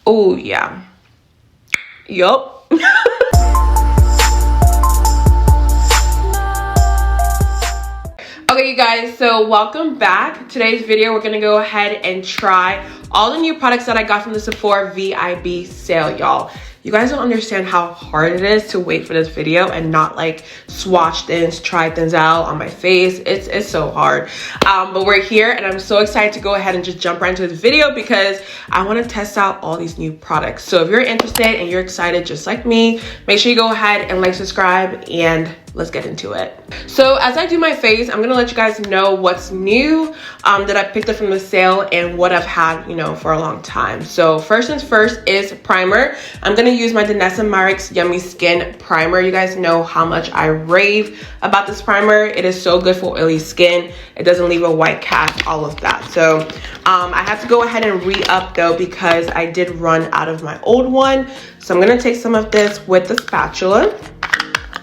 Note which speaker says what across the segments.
Speaker 1: Oh yeah. Yup. Okay, you guys, so welcome back. Today's video, we're gonna go ahead and try all the new products that I got from the Sephora VIB sale, y'all. You guys don't understand how hard it is to wait for this video and not like swatch things, try things out on my face. It's so hard. But we're here and I'm so excited to go ahead and just jump right into this video because I want to test out all these new products. So if you're interested and you're excited just like me, make sure you go ahead and like, subscribe, and let's get into it. So as I do my face, I'm gonna let you guys know what's new that I picked up from the sale and what I've had, you know, for a long time. So first things first is primer. I'm gonna use my Danessa Myricks Yummy Skin Primer. You guys know how much I rave about this primer. It is so good for oily skin. It doesn't leave a white cast, all of that. So I have to go ahead and re-up though because I did run out of my old one. So I'm gonna take some of this with the spatula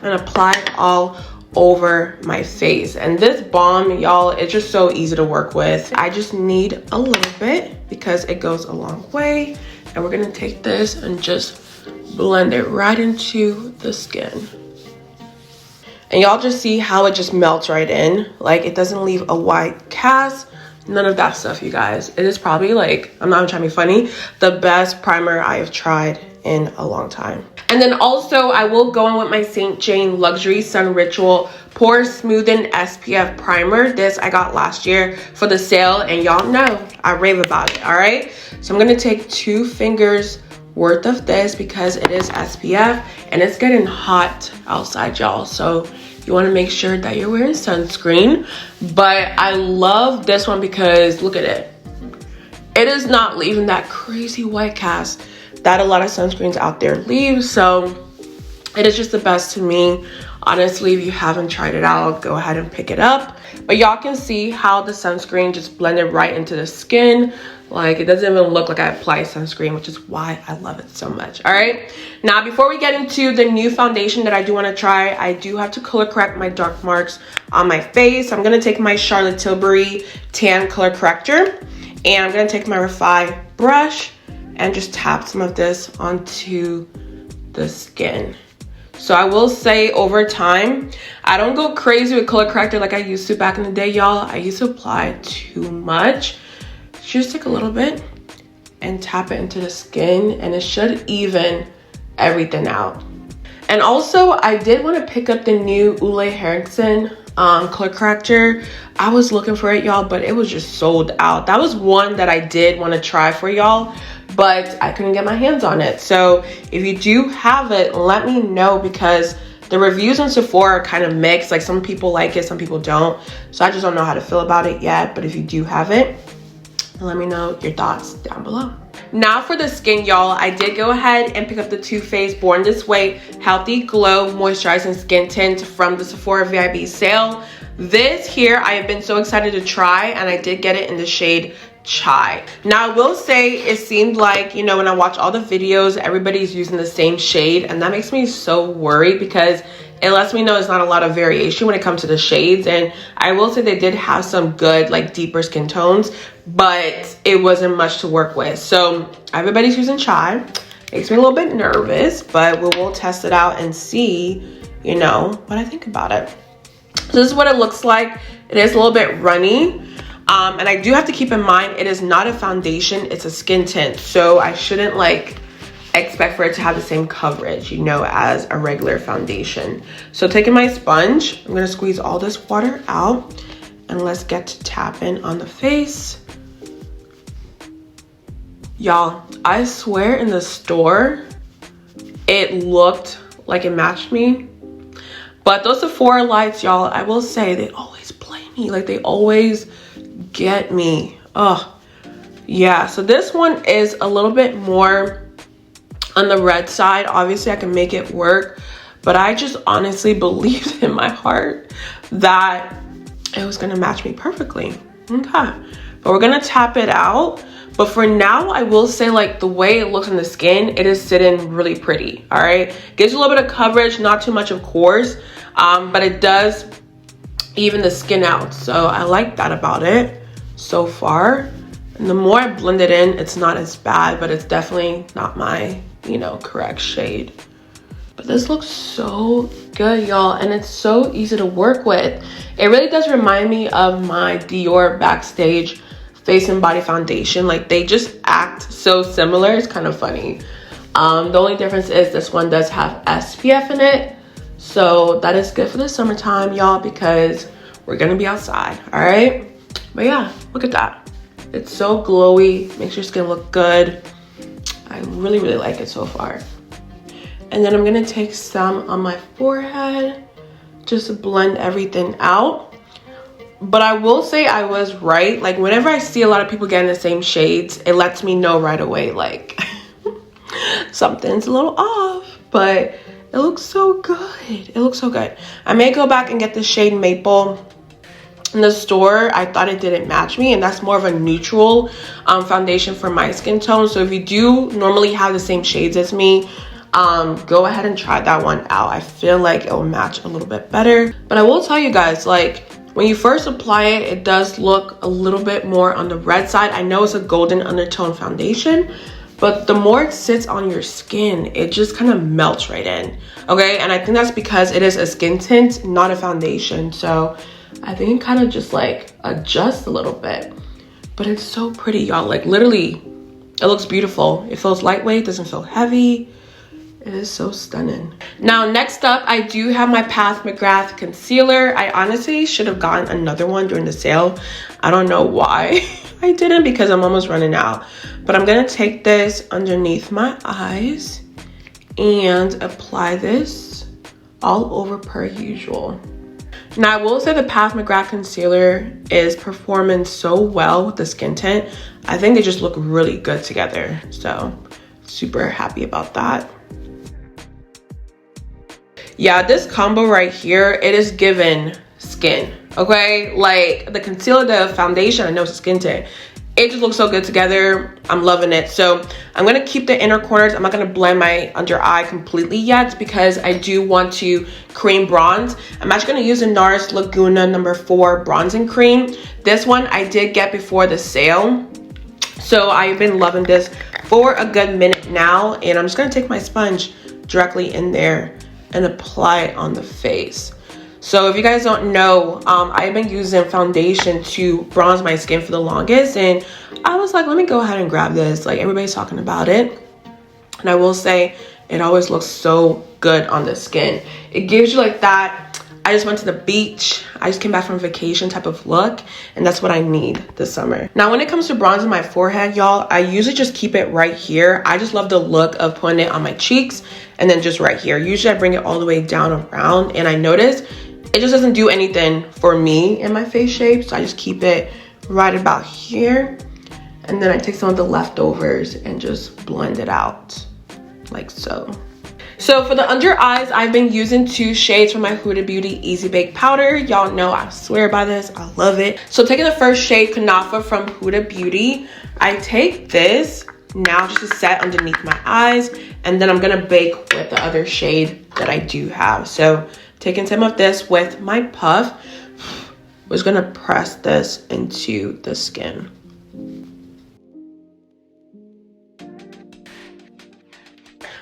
Speaker 1: and apply it all over my face. And this balm, y'all, it's just so easy to work with. I just need a little bit because it goes a long way. And we're gonna take this and just blend it right into the skin. And y'all just see how it just melts right in. Like, it doesn't leave a white cast, none of that stuff, you guys. It is probably, like, I'm not even trying to be funny, the best primer I have tried in a long time. And then also I will go in with my St. Jane Luxury Sun Ritual Pore Smoothing SPF Primer. This I got last year for the sale and y'all know I rave about it, all right? So I'm gonna take 2 fingers worth of this because it is SPF and it's getting hot outside, y'all. So you wanna make sure that you're wearing sunscreen. But I love this one because look at it. It is not leaving that crazy white cast that a lot of sunscreens out there leave. So it is just the best to me. Honestly, if you haven't tried it out, go ahead and pick it up. But y'all can see how the sunscreen just blended right into the skin. Like, it doesn't even look like I applied sunscreen, which is why I love it so much. All right, now before we get into the new foundation that I do want to try, I do have to color correct my dark marks on my face. I'm gonna take my Charlotte Tilbury tan color corrector and I'm gonna take my Refi brush and just tap some of this onto the skin. So I will say over time, I don't go crazy with color corrector like I used to back in the day, y'all. I used to apply too much. Just take a little bit and tap it into the skin and it should even everything out. And also I did want to pick up the new Ole Henriksen color corrector. I was looking for it, y'all, but it was just sold out. That was one that I did want to try for y'all, but I couldn't get my hands on it. So if you do have it, let me know because the reviews on Sephora are kind of mixed. Like, some people like it, some people don't. So I just don't know how to feel about it yet. But if you do have it, let me know your thoughts down below. Now for the skin, y'all, I did go ahead and pick up the Too Faced Born This Way Healthy Glow Moisturizing Skin Tint from the Sephora VIB sale. This here, I have been so excited to try, and I did get it in the shade Chai. Now I will say it seemed like, you know, when I watch all the videos, everybody's using the same shade, and that makes me so worried because it lets me know there's not a lot of variation when it comes to the shades. And I will say they did have some good, like, deeper skin tones, but it wasn't much to work with. So everybody's using Chai. Makes me a little bit nervous, but we will test it out and see, you know, what I think about it. So this is what it looks like. It is a little bit runny. And I do have to keep in mind, it is not a foundation, it's a skin tint. So I shouldn't like expect for it to have the same coverage, you know, as a regular foundation. So taking my sponge, I'm gonna squeeze all this water out and let's get to tapping on the face. Y'all, I swear in the store, it looked like it matched me. But those Sephora lights, y'all, I will say they always play me. Like, they always get me. Oh, yeah. So this one is a little bit more on the red side. Obviously, I can make it work. But I just honestly believed in my heart that it was going to match me perfectly. Okay. But we're going to tap it out. But for now, I will say, like, the way it looks on the skin, it is sitting really pretty, all right? Gives you a little bit of coverage, not too much, of course, but it does even the skin out. So I like that about it so far. And the more I blend it in, it's not as bad, but it's definitely not my, you know, correct shade. But this looks so good, y'all, and it's so easy to work with. It really does remind me of my Dior Backstage Face and Body Foundation. Like, they just act so similar. It's kind of funny. The only difference is this one does have SPF in it. So that is good for the summertime, y'all, because we're gonna be outside, all right? But yeah, look at that. It's so glowy, makes your skin look good. I really, really like it so far. And then I'm gonna take some on my forehead, just to blend everything out. But I will say I was right. Like, whenever I see a lot of people getting the same shades, it lets me know right away, like, something's a little off, but it looks so good. It looks so good. I may go back and get the shade Maple. In the store, I thought it didn't match me, and that's more of a neutral foundation for my skin tone. So if you do normally have the same shades as me, go ahead and try that one out. I feel like it will match a little bit better. But I will tell you guys, like, when you first apply it, it does look a little bit more on the red side. I know it's a golden undertone foundation, but the more it sits on your skin, it just kind of melts right in, okay? And I think that's because it is a skin tint, not a foundation. So I think it kind of just like adjusts a little bit. But it's so pretty, y'all. Like, literally, it looks beautiful. It feels lightweight, doesn't feel heavy. It is so stunning. Now, next up, I do have my Pat McGrath concealer. I honestly should have gotten another one during the sale. I don't know why I didn't, because I'm almost running out. But I'm gonna take this underneath my eyes and apply this all over per usual. Now, I will say the Pat McGrath concealer is performing so well with the skin tint. I think they just look really good together. So, super happy about that. Yeah, this combo right here, it is given skin, okay? Like, the concealer, the foundation, I know it's a skin tint. It just looks so good together. I'm loving it. So I'm gonna keep the inner corners. I'm not gonna blend my under eye completely yet, because I do want to cream bronze. I'm actually gonna use the NARS Laguna number 4 bronzing cream. This one I did get before the sale. So I've been loving this for a good minute now. And I'm just gonna take my sponge directly in there and apply it on the face. So if you guys don't know, I've been using foundation to bronze my skin for the longest, and I was like, let me go ahead and grab this. Like, everybody's talking about it, and I will say it always looks so good on the skin. It gives you like that, I just went to the beach, I just came back from vacation type of look, and that's what I need this summer. Now, when it comes to bronzing my forehead, y'all, I usually just keep it right here. I just love the look of putting it on my cheeks and then just right here. Usually I bring it all the way down around, and I notice it just doesn't do anything for me in my face shape. So I just keep it right about here. And then I take some of the leftovers and just blend it out like so. So for the under eyes, I've been using 2 shades from my Huda Beauty Easy Bake Powder. Y'all know I swear by this, I love it. So taking the first shade, Kunafa from Huda Beauty, I take this now just to set underneath my eyes, and then I'm gonna bake with the other shade that I do have. So taking some of this with my puff, was gonna press this into the skin.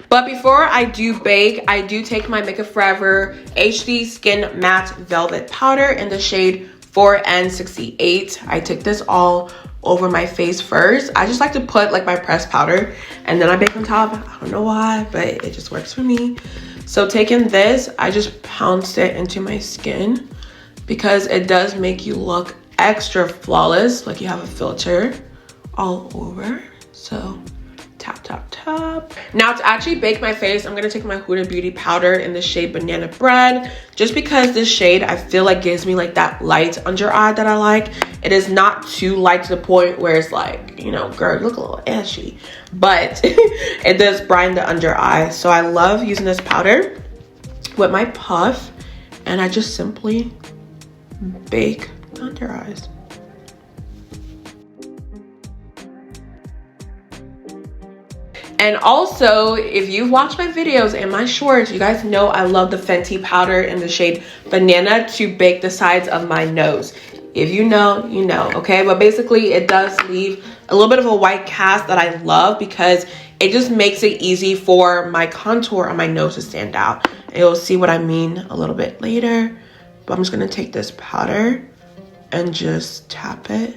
Speaker 1: But before I do bake, I do take my Makeup Forever HD Skin Matte Velvet Powder in the shade 4N68. I take this all over my face first. I just like to put like my pressed powder and then I bake on top. I don't know why, but it just works for me. So taking this, I just pounced it into my skin because it does make you look extra flawless, like you have a filter all over. So tap, tap, tap. Now to actually bake my face, I'm gonna take my Huda Beauty powder in the shade Banana Bread, just because this shade I feel like gives me like that light under eye that I like. It is not too light to the point where it's like, you know, girl, look a little ashy, but it does brighten the under eye. So I love using this powder with my puff, and I just simply bake the under eyes. And also, if you've watched my videos and my shorts, you guys know I love the Fenty powder in the shade Banana to bake the sides of my nose. If you know, you know, okay? But basically, it does leave a little bit of a white cast that I love because it just makes it easy for my contour on my nose to stand out. And you'll see what I mean a little bit later. But I'm just gonna take this powder and just tap it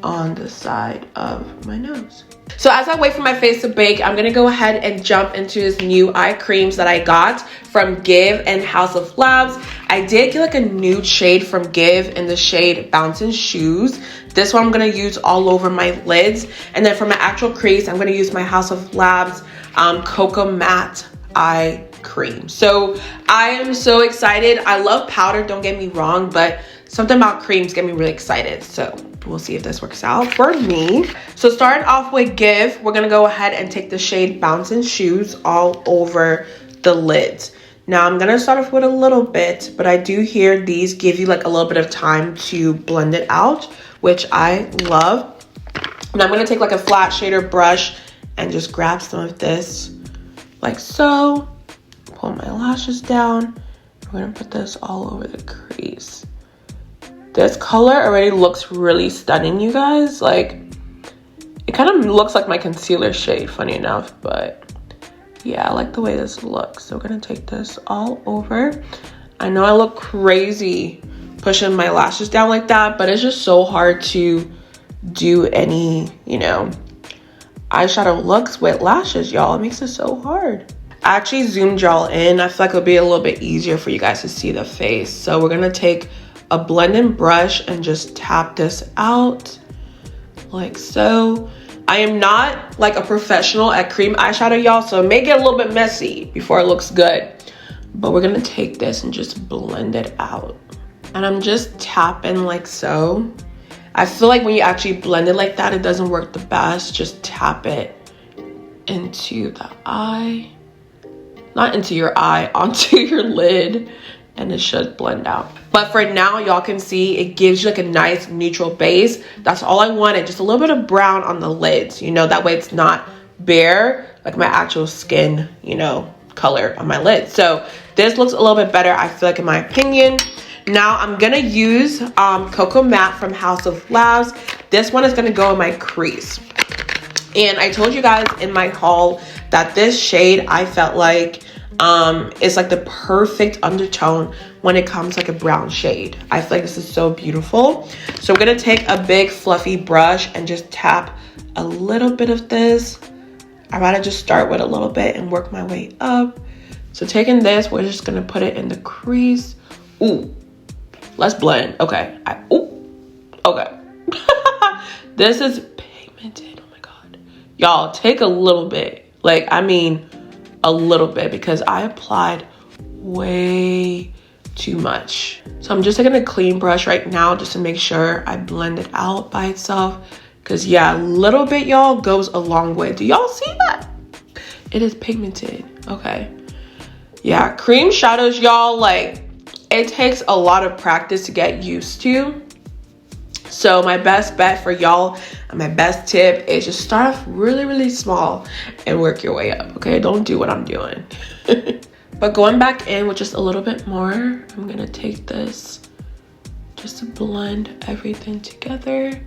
Speaker 1: on the side of my nose. So as I wait for my face to bake, I'm gonna go ahead and jump into this new eye creams that I got from Give and House of Labs. I did get like a nude shade from Give in the shade Bouncing Shoes. This one I'm gonna use all over my lids. And then for my actual crease, I'm gonna use my House of Labs Cocoa Matte Eye Cream. So I am so excited. I love powder, don't get me wrong, but something about creams get me really excited. So we'll see if this works out for me. So starting off with Give, we're gonna go ahead and take the shade Bouncing Shoes all over the lids. Now I'm gonna start off with a little bit, but I do hear these give you like a little bit of time to blend it out, which I love. And I'm gonna take like a flat shader brush and just grab some of this like so. Pull my lashes down. We're gonna put this all over the crease. This color already looks really stunning, you guys. Like, it kind of looks like my concealer shade, funny enough, but yeah, I like the way this looks. So we're gonna take this all over. I know I look crazy pushing my lashes down like that, but it's just so hard to do any, you know, eyeshadow looks with lashes, y'all. It makes it so hard. I actually zoomed y'all in. I feel like it'll be a little bit easier for you guys to see the face. So we're gonna take a blending brush and just tap this out like so. I am not like a professional at cream eyeshadow, y'all, so it may get a little bit messy before it looks good, but we're gonna take this and just blend it out. And I'm just tapping like so. I feel like when you actually blend it like that, it doesn't work the best. Just tap it into the eye, not into your eye, onto your lid, and it should blend out. But for now, y'all can see it gives you like a nice neutral base. That's all I wanted, just a little bit of brown on the lids, you know, that way it's not bare like my actual skin, you know, color on my lids. So this looks a little bit better, I feel like, in my opinion. Now I'm gonna use Cocoa Matte from House of Labs. This one is gonna go in my crease. And I told you guys in my haul that this shade I felt like is like the perfect undertone when it comes like a brown shade. I feel like this is so beautiful. So we're gonna take a big fluffy brush and just tap a little bit of this. I'd rather just start with a little bit and work my way up. So taking this, we're just gonna put it in the crease. Ooh, let's blend. Okay, okay. This is pigmented, oh my God. Y'all, take a little bit. Like, I mean, a little bit, because I applied way too much. So I'm just taking a clean brush right now just to make sure I blend it out by itself, because yeah, a little bit, y'all, goes a long way. Do y'all see that? It is pigmented. Okay, yeah, cream shadows, y'all, like, it takes a lot of practice to get used to. So my best bet for y'all, and my best tip, is just start off really, really small and work your way up, okay? Don't do what I'm doing. But going back in with just a little bit more, I'm gonna take this just to blend everything together.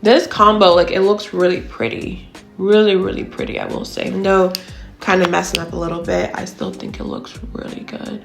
Speaker 1: This combo, like, it looks really pretty. Really, really pretty, I will say. Even though I'm kind of messing up a little bit, I still think it looks really good.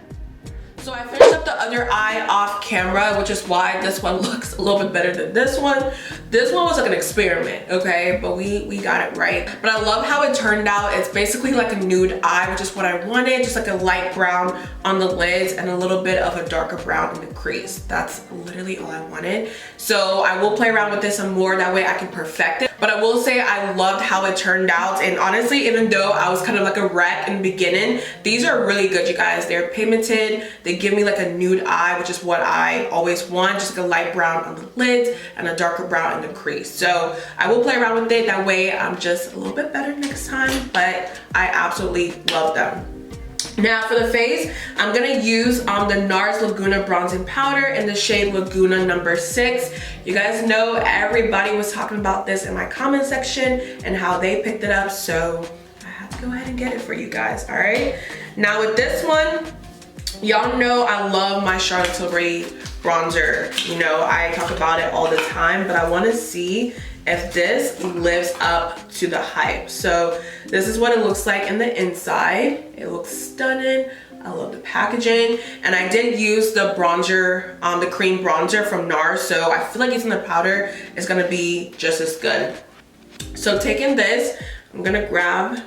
Speaker 1: So I finished up the other eye off camera, which is why this one looks a little bit better than this one. This one was like an experiment, okay? But we got it right. But I love how it turned out. It's basically like a nude eye, which is what I wanted. Just like a light brown on the lids and a little bit of a darker brown in the crease. That's literally all I wanted. So I will play around with this some more. That way I can perfect it. But I will say I loved how it turned out. And honestly, even though I was kind of like a wreck in the beginning, these are really good, you guys. They're pigmented. They give me like a nude eye, which is what I always want. Just like a light brown on the lids and a darker brown in the crease. So I will play around with it. That way I'm just a little bit better next time. But I absolutely love them. Now for the face, I'm gonna use the NARS Laguna bronzing powder in the shade Laguna number 6. You guys know everybody was talking about this in my comment section and how they picked it up, so I had to go ahead and get it for you guys. All right, now with this one, y'all know I love my Charlotte Tilbury bronzer. You know, I talk about it all the time, but I want to see if this lives up to the hype. So this is what it looks like in the inside. It looks stunning. I love the packaging, and I did use the bronzer, the cream bronzer from NARS, so I feel like using the powder is gonna be just as good. So taking this, I'm gonna grab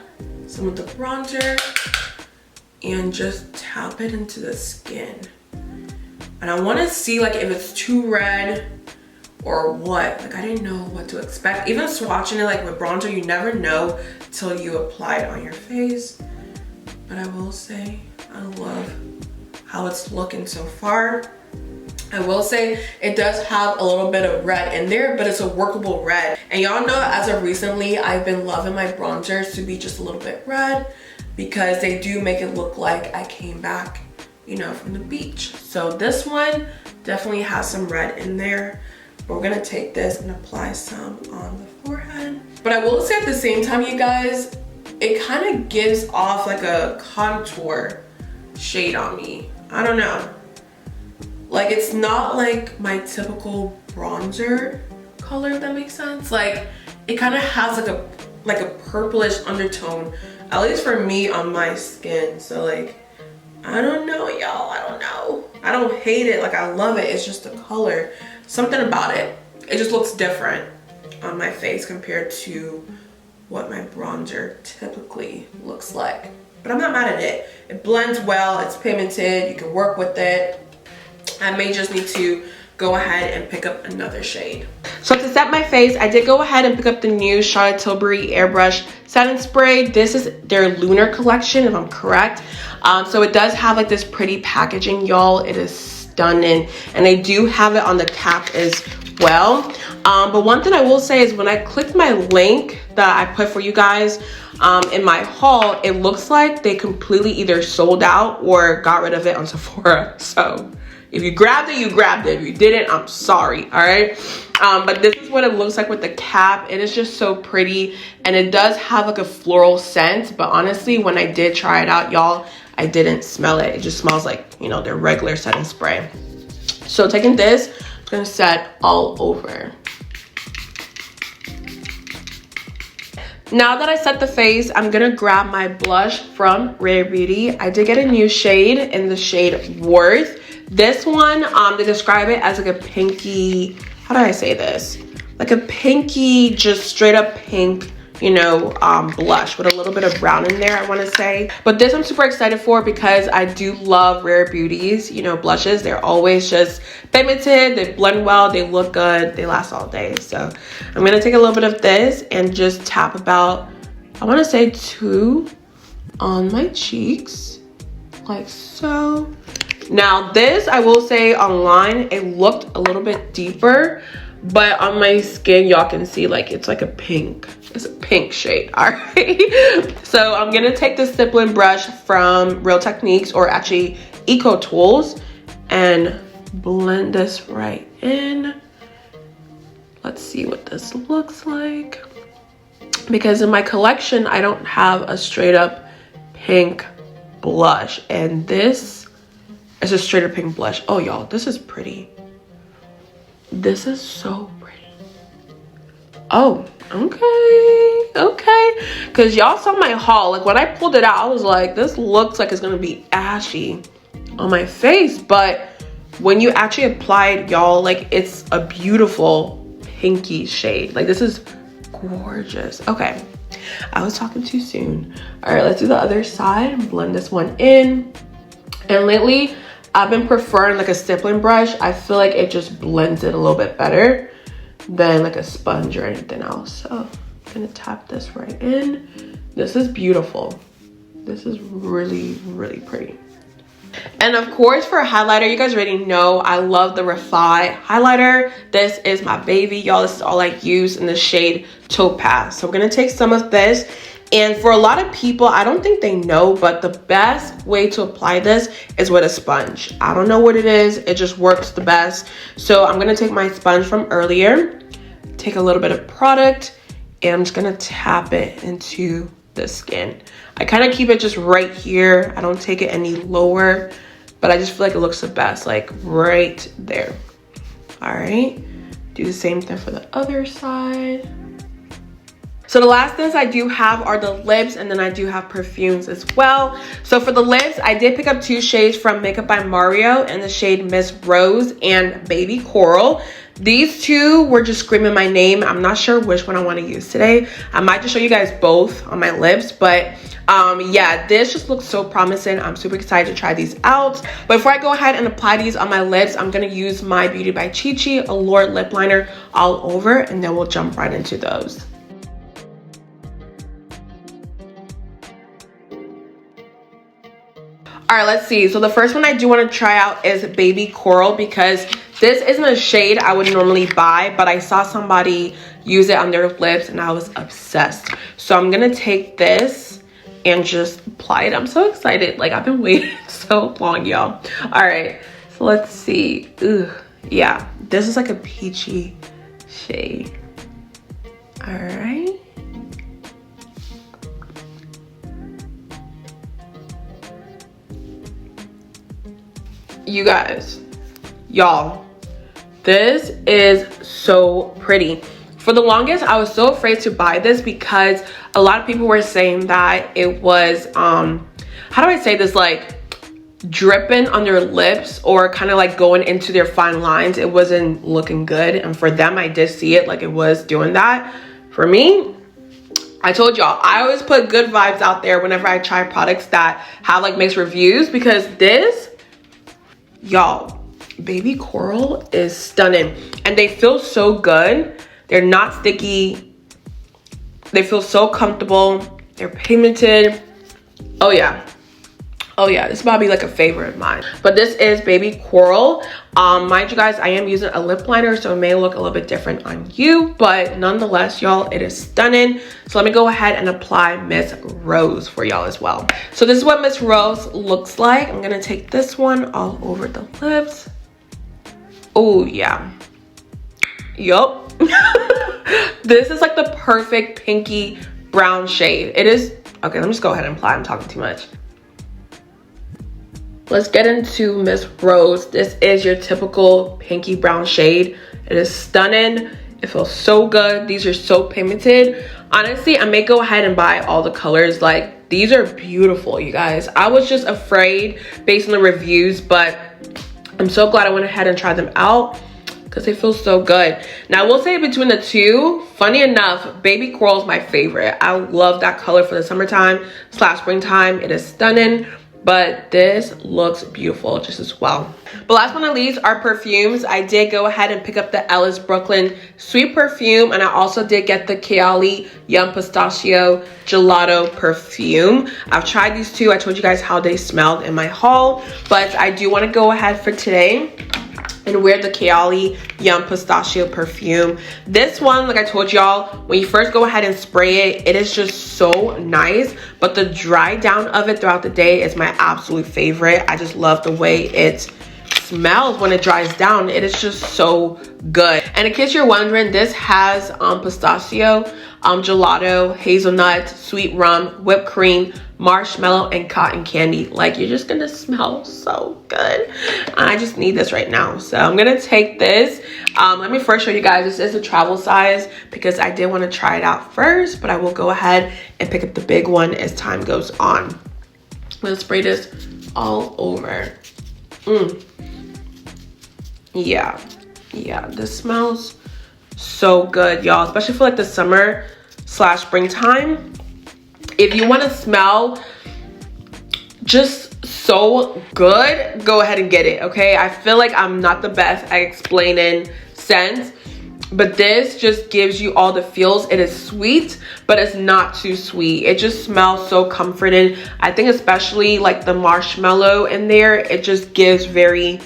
Speaker 1: some of the bronzer and just tap it into the skin. And I wanna see like if it's too red or what. Like I didn't know what to expect. Even swatching it like with bronzer, you never know till you apply it on your face. But I will say, I love how it's looking so far. I will say it does have a little bit of red in there, but it's a workable red. And y'all know as of recently, I've been loving my bronzers to be just a little bit red because they do make it look like I came back, you know, from the beach. So this one definitely has some red in there. But we're gonna take this and apply some on the forehead. But I will say at the same time, you guys, it kind of gives off like a contour shade on me. I don't know. Like it's not like my typical bronzer color, if that makes sense. Like it kind of has like a purplish undertone, at least for me on my skin. So like, I don't know, y'all. I don't know. I don't hate it. Like I love it. It's just the color. Something about it. It just looks different on my face compared to what my bronzer typically looks like. But I'm not mad at it. It blends well, it's pigmented, you can work with it. I may just need to go ahead and pick up another shade. So to set my face, I did go ahead and pick up the new Charlotte Tilbury Airbrush Setting Spray. This is their Lunar collection, if I'm correct. So it does have like this pretty packaging, y'all. It is stunning. And they do have it on the cap as well. But one thing I will say is when I clicked my link that I put for you guys in my haul, it looks like they completely either sold out or got rid of it on Sephora. So if you grabbed it, you grabbed it. If you didn't, I'm sorry, all right? But this is what it looks like with the cap. It is just so pretty, and it does have like a floral scent, but honestly, when I did try it out, y'all, I didn't smell it. It just smells like, you know, their regular setting spray. So taking this, I'm gonna set all over. Now that I set the face, I'm gonna grab my blush from Rare Beauty. I did get a new shade in the shade Worth. This one, they describe it as like a pinky, how do I say this? Like a pinky, just straight up pink, you know, blush with a little bit of brown in there, I wanna say. But this I'm super excited for because I do love Rare Beauty's, you know, blushes. They're always just pigmented, they blend well, they look good, they last all day. So I'm gonna take a little bit of this and just tap about, I wanna say 2 on my cheeks, like so. Now this, I will say online, it looked a little bit deeper, but on my skin, y'all can see like it's like a pink. It's a pink shade, all right? So I'm gonna take the stippling brush from Real Techniques, or actually Eco Tools, and blend this right in. Let's see what this looks like. Because in my collection, I don't have a straight up pink blush, and this is a straight up pink blush. Oh y'all, this is pretty. This is so pretty. Oh, okay. Because y'all saw my haul. Like when I pulled it out, I was like, this looks like it's gonna be ashy on my face. But when you actually apply it, y'all, like it's a beautiful pinky shade. Like this is gorgeous. Okay, I was talking too soon. All right, let's do the other side and blend this one in. And lately, I've been preferring like a stippling brush. I feel like it just blends it a little bit better than like a sponge or anything else. So I'm gonna tap this right in. This is beautiful. This is really, really pretty. And of course, for a highlighter, you guys already know I love the Refy highlighter. This is my baby, y'all. This is all I use in the shade Topaz. So we're gonna take some of this. And for a lot of people, I don't think they know, but the best way to apply this is with a sponge. I don't know what it is, it just works the best. So I'm gonna take my sponge from earlier, take a little bit of product, and I'm just gonna tap it into the skin. I kind of keep it just right here. I don't take it any lower, but I just feel like it looks the best, like right there. All right, Do the same thing for the other side. So the last things I do have are the lips, and then I do have perfumes as well. So for the lips, I did pick up 2 shades from Makeup by Mario in the shade Miss Rose and Baby Coral. These 2 were just screaming my name. I'm not sure which one I want to use today. I might just show you guys both on my lips, but yeah, this just looks so promising. I'm super excited to try these out. But before I go ahead and apply these on my lips, I'm going to use my Beauty by CHICHI Allure lip liner all over, and then we'll jump right into those. All right, let's see. So the first one I do want to try out is Baby Coral, because this isn't a shade I would normally buy, but I saw somebody use it on their lips and I was obsessed. So I'm going to take this and just apply it. I'm so excited. Like, I've been waiting so long, y'all. All right, so let's see. Ugh, yeah, this is like a peachy shade. All right. You guys, y'all, this is so pretty. For the longest, I was so afraid to buy this because a lot of people were saying that it was how do I say this, like dripping on their lips or kind of like going into their fine lines. It wasn't looking good, and for them, I did see it like it was doing that. For me, I told y'all, I always put good vibes out there whenever I try products that have like mixed reviews, because this, y'all, Baby Coral is stunning, and they feel so good. They're not sticky. They feel so comfortable. They're pigmented. Oh yeah, oh yeah, this is probably like a favorite of mine. But this is Baby Coral. Mind you guys, I am using a lip liner, so it may look a little bit different on you, but nonetheless, y'all, it is stunning. So let me go ahead and apply Miss Rose for y'all as well. So this is what Miss Rose looks like. I'm gonna take this one all over the lips. Oh yeah, yup. This is like the perfect pinky brown shade. It is. Okay, let me just go ahead and apply. I'm talking too much. Let's get into Miss Rose. This is your typical pinky brown shade. It is stunning. It feels so good. These are so pigmented. Honestly, I may go ahead and buy all the colors. Like, these are beautiful, you guys. I was just afraid based on the reviews, but I'm so glad I went ahead and tried them out because they feel so good. Now, I will say between the 2, funny enough, Baby Coral is my favorite. I love that color for the summertime / springtime. It is stunning. But this looks beautiful just as well. But last but not least are perfumes. I did go ahead and pick up the Ellis Brooklyn Sweet Perfume, and I also did get the Kayali Yum Pistachio Gelato Perfume. I've tried these 2. I told you guys how they smelled in my haul, but I do want to go ahead for today and wear the Kayali Yum Pistachio Perfume. This one, like I told y'all, when you first go ahead and spray it, it is just so nice, but the dry down of it throughout the day is my absolute favorite. I just love the way it smells when it dries down. It is just so good. And in case you're wondering, this has pistachio, gelato, hazelnut, sweet rum, whipped cream, marshmallow, and cotton candy. Like, you're just gonna smell so good. I just need this right now, so I'm gonna take this. Let me first show you guys, this is a travel size because I did want to try it out first, but I will go ahead and pick up the big one as time goes on. I'm gonna spray this all over. Yeah, this smells so good, y'all, especially for like the summer / springtime. If you want to smell just so good, go ahead and get it, okay? I feel like I'm not the best at explaining scents, but this just gives you all the feels. It is sweet, but it's not too sweet. It just smells so comforting. I think especially like the marshmallow in there, it just gives very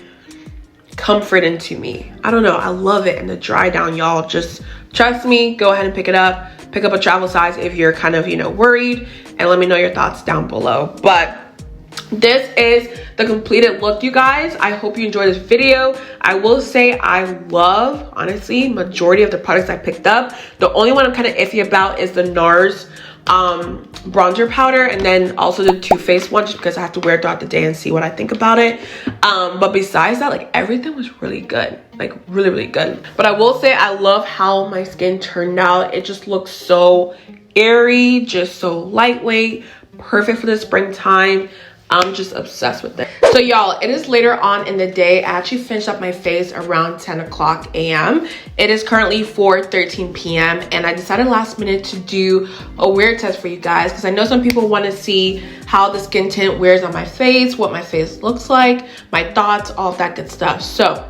Speaker 1: comforting to me. I don't know, I love it. And the dry down, y'all, just trust me, go ahead and pick it up. Pick up a travel size if you're kind of, you know, worried, and let me know your thoughts down below. But this is the completed look, you guys. I hope you enjoyed this video. I will say I love, honestly, majority of the products I picked up. The only one I'm kind of iffy about is the NARS bronzer powder, and then also the Too Faced one, just because I have to wear it throughout the day and see what I think about it. But besides that, like, everything was really good, like really, really good. But I will say I love how my skin turned out. It just looks so airy, just so lightweight, perfect for the springtime. I'm just obsessed with it. So y'all, it is later on in the day. I actually finished up my face around 10 o'clock a.m. It is currently 4:13 p.m. and I decided last minute to do a wear test for you guys, because I know some people want to see how the skin tint wears on my face, what my face looks like, my thoughts, all of that good stuff. So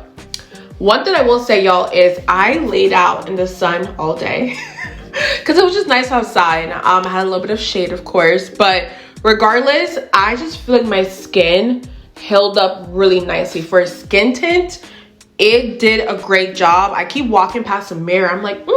Speaker 1: one thing I will say, y'all, is I laid out in the sun all day because it was just nice outside. I had a little bit of shade, of course, but regardless, I just feel like my skin held up really nicely. For a skin tint, it did a great job. I keep walking past the mirror. I'm like,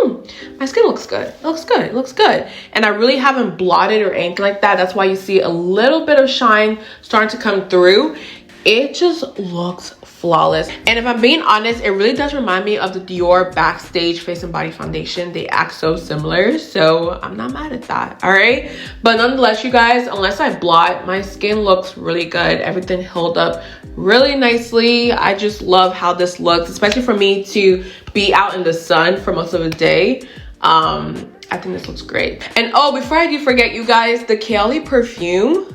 Speaker 1: my skin looks good. It looks good. It looks good. And I really haven't blotted or anything like that. That's why you see a little bit of shine starting to come through. It just looks flawless. And if I'm being honest, it really does remind me of the Dior Backstage Face and Body Foundation. They act so similar, so I'm not mad at that, all right? But nonetheless, you guys, unless I blot, my skin looks really good. Everything held up really nicely. I just love how this looks, especially for me to be out in the sun for most of the day. I think this looks great. And oh, before I do forget, you guys, the Kaylee perfume,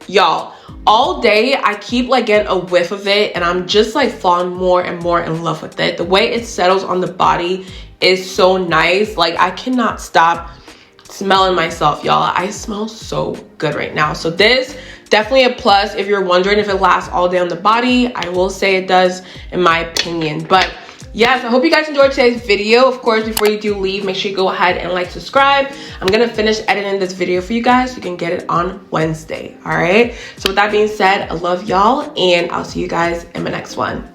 Speaker 1: y'all, all day I keep like getting a whiff of it, and I'm just like falling more and more in love with it. The way it settles on the body is so nice. Like, I cannot stop smelling myself, y'all. I smell so good right now. So this definitely a plus. If you're wondering if it lasts all day on the body, I will say it does, in my opinion. But yes, I hope you guys enjoyed today's video. Of course, before you do leave, make sure you go ahead and like, subscribe. I'm gonna finish editing this video for you guys so you can get it on Wednesday, all right? So with that being said, I love y'all, and I'll see you guys in my next one.